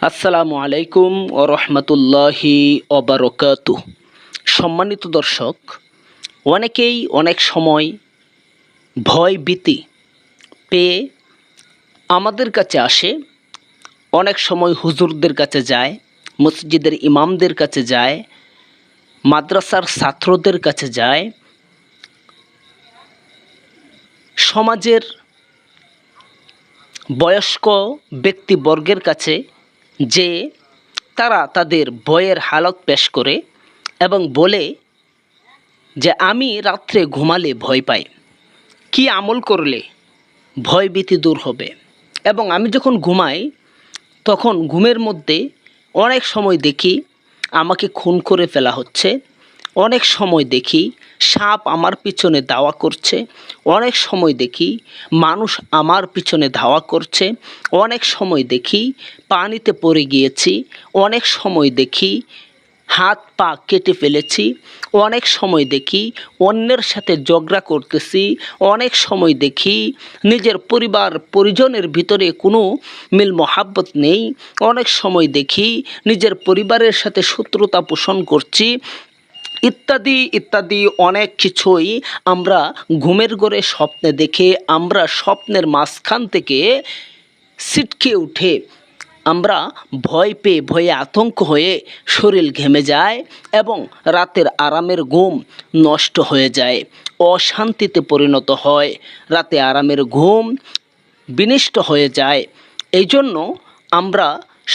আসসালামু আলাইকুম ও রহমতুল্লাহি ওবারকাতুহ। সম্মানিত দর্শক, অনেকেই অনেক সময় ভয় ভীতি পেয়ে আমাদের কাছে আসে। অনেক সময় হুজুরদের কাছে যায়, মসজিদের ইমামদের কাছে যায়, মাদ্রাসার ছাত্রদের কাছে যায়, সমাজের বয়স্ক ব্যক্তিবর্গের কাছে যে তারা তাদের ভয়ের হালত পেশ করে এবং বলে যে আমি রাত্রে ঘুমালে ভয় পাই, কি আমল করলে ভয় ভীতি দূর হবে। এবং আমি যখন ঘুমাই তখন ঘুমের মধ্যে অনেক সময় দেখি আমাকে খুন করে ফেলা হচ্ছে, অনেক সময় দেখি সাপ আমার পিছনে ধাওয়া করছে, অনেক সময় দেখি মানুষ আমার পিছনে ধাওয়া করছে, অনেক সময় দেখি পানিতে পড়ে গিয়েছি, অনেক সময় দেখি হাত পা কেটে ফেলেছি, অনেক সময় দেখি অন্যের সাথে ঝগড়া করতেছি, অনেক সময় দেখি নিজের পরিবার পরিজনের ভিতরে কোনো মিল মহাব্বত নেই, অনেক সময় দেখি নিজের পরিবারের সাথে শত্রুতা পোষণ করছি, ইত্যাদি ইত্যাদি অনেক কিছুই আমরা ঘুমের ঘোরে স্বপ্নে দেখে আমরা স্বপ্নের মাঝখান থেকে ছিটকে উঠে আমরা ভয় পেয়ে ভয়ে আতঙ্ক হয়ে শরীর ঘেমে যায় এবং রাতের আরামের ঘুম নষ্ট হয়ে যায়, অশান্তিতে পরিণত হয়, রাতে আরামের ঘুম বিনষ্ট হয়ে যায়। এই জন্য আমরা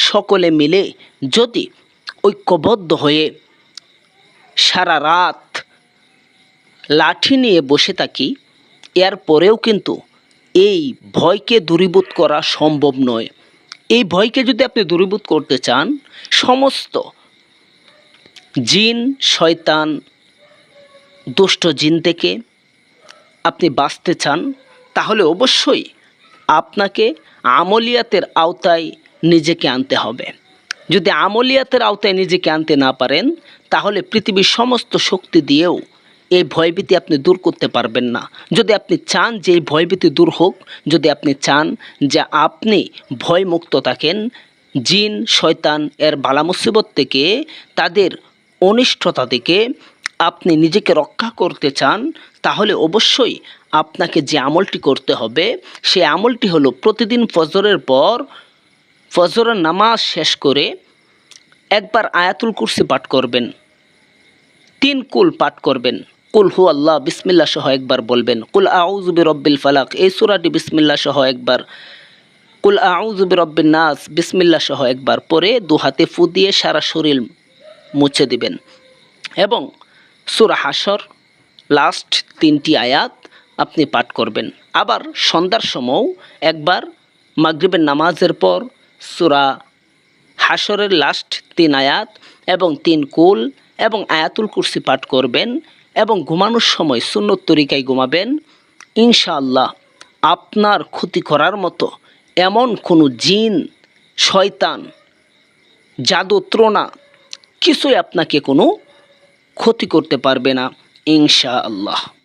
সকলে মিলে যদি ঐক্যবদ্ধ হয়ে সারা রাত লাঠি নিয়ে বসে থাকি, এরপরেও কিন্তু এই ভয়কে দূরীভূত করা সম্ভব নয়। এই ভয়কে যদি আপনি দূরীভূত করতে চান, সমস্ত জিন শয়তান দুষ্ট জিন থেকে আপনি বাঁচতে চান, তাহলে অবশ্যই আপনাকে আমলিয়াতের আওতায় নিজেকে আনতে হবে। যদি আমলিয়াতের আওতায় নিজেকে আনতে না পারেন, তাহলে পৃথিবীর সমস্ত শক্তি দিয়েও এই ভয়ভীতি আপনি দূর করতে পারবেন না। যদি আপনি চান যে এই ভয়ভীতি দূর হোক, যদি আপনি চান যে আপনি ভয়মুক্ত থাকেন, জিন শয়তান এর বালা মুসিবত থেকে, তাদের অনিষ্টতা থেকে আপনি নিজেকে রক্ষা করতে চান, তাহলে অবশ্যই আপনাকে যে আমলটি করতে হবে সেই আমলটি হলো প্রতিদিন ফজরের পর ফজরের নামাজ শেষ করে একবার আয়াতুল কুরসি পাঠ করবেন, 3 কুল পাঠ করবেন, কুল হু আল্লাহ বিসমিল্লাহ সহ একবার বলবেন, কুল আউযু বিরব্বিল ফালাক এই সূরাটি বিসমিল্লাহ সহ একবার, কুল আউযু বিরব্বিন নাস বিসমিল্লাহ সহ একবার পরে 2 হাতে ফু দিয়ে সারা শরীর মুছে দিবেন এবং সূরা হাশর লাস্ট 3টি আয়াত আপনি পাঠ করবেন। আবার সন্ধ্যার সময়ও একবার মাগরিবের নামাজের পর সূরা হাশরের লাস্ট 3 আয়াত এবং 3 কুল এবং আয়াতুল কুরসি পাঠ করবেন এবং ঘুমানোর সময় সুন্নত তরিকায় ঘুমাবেন। ইনশাআল্লাহ আপনার ক্ষতি করার মতো এমন কোনো জিন শয়তান জাদু ত্রোনা কিছুই আপনাকে কোনো ক্ষতি করতে পারবে না, ইনশাআল্লাহ।